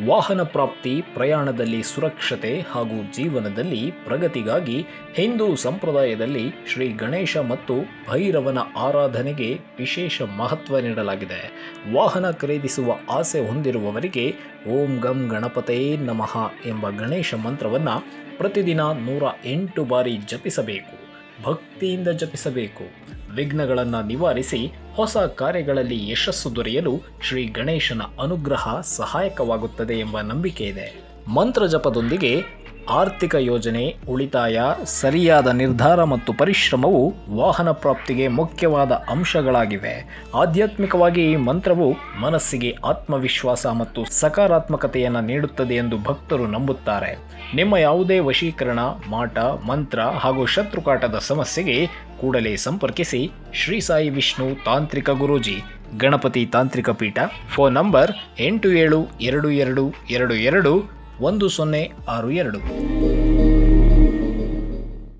ವಾಹನ ಪ್ರಾಪ್ತಿ, ಪ್ರಯಾಣದಲ್ಲಿ ಸುರಕ್ಷತೆ ಹಾಗೂ ಜೀವನದಲ್ಲಿ ಪ್ರಗತಿಗಾಗಿ ಹಿಂದೂ ಸಂಪ್ರದಾಯದಲ್ಲಿ ಶ್ರೀ ಗಣೇಶ ಮತ್ತು ಭೈರವನ ಆರಾಧನೆಗೆ ವಿಶೇಷ ಮಹತ್ವ ನೀಡಲಾಗಿದೆ. ವಾಹನ ಖರೀದಿಸುವ ಆಸೆ ಹೊಂದಿರುವವರಿಗೆ ಓಂ ಗಂ ಗಣಪತೇ ನಮಃ ಎಂಬ ಗಣೇಶ ಮಂತ್ರವನ್ನು ಪ್ರತಿದಿನ 108 ಬಾರಿ ಜಪಿಸಬೇಕು. ಭಕ್ತಿಯಿಂದ ಜಪಿಸಬೇಕು. ವಿಘ್ನಗಳನ್ನು ನಿವಾರಿಸಿ ಹೊಸ ಕಾರ್ಯಗಳಲ್ಲಿ ಯಶಸ್ಸು ದೊರೆಯಲು ಶ್ರೀ ಗಣೇಶನ ಅನುಗ್ರಹ ಸಹಾಯಕವಾಗುತ್ತದೆ ಎಂಬ ನಂಬಿಕೆ ಇದೆ. ಮಂತ್ರ ಜಪದೊಂದಿಗೆ ಆರ್ಥಿಕ ಯೋಜನೆ, ಉಳಿತಾಯ, ಸರಿಯಾದ ನಿರ್ಧಾರ ಮತ್ತು ಪರಿಶ್ರಮವು ವಾಹನ ಪ್ರಾಪ್ತಿಗೆ ಮುಖ್ಯವಾದ ಅಂಶಗಳಾಗಿವೆ. ಆಧ್ಯಾತ್ಮಿಕವಾಗಿ ಈ ಮಂತ್ರವು ಮನಸ್ಸಿಗೆ ಆತ್ಮವಿಶ್ವಾಸ ಮತ್ತು ಸಕಾರಾತ್ಮಕತೆಯನ್ನು ನೀಡುತ್ತದೆ ಎಂದು ಭಕ್ತರು ನಂಬುತ್ತಾರೆ. ನಿಮ್ಮ ಯಾವುದೇ ವಶೀಕರಣ, ಮಾಟ, ಮಂತ್ರ ಹಾಗೂ ಶತ್ರುಕಾಟದ ಸಮಸ್ಯೆಗೆ ಕೂಡಲೇ ಸಂಪರ್ಕಿಸಿ ಶ್ರೀ ಸಾಯಿ ವಿಷ್ಣು ತಾಂತ್ರಿಕ ಗುರೂಜಿ, ಗಣಪತಿ ತಾಂತ್ರಿಕ ಪೀಠ. Phone number 8722221062.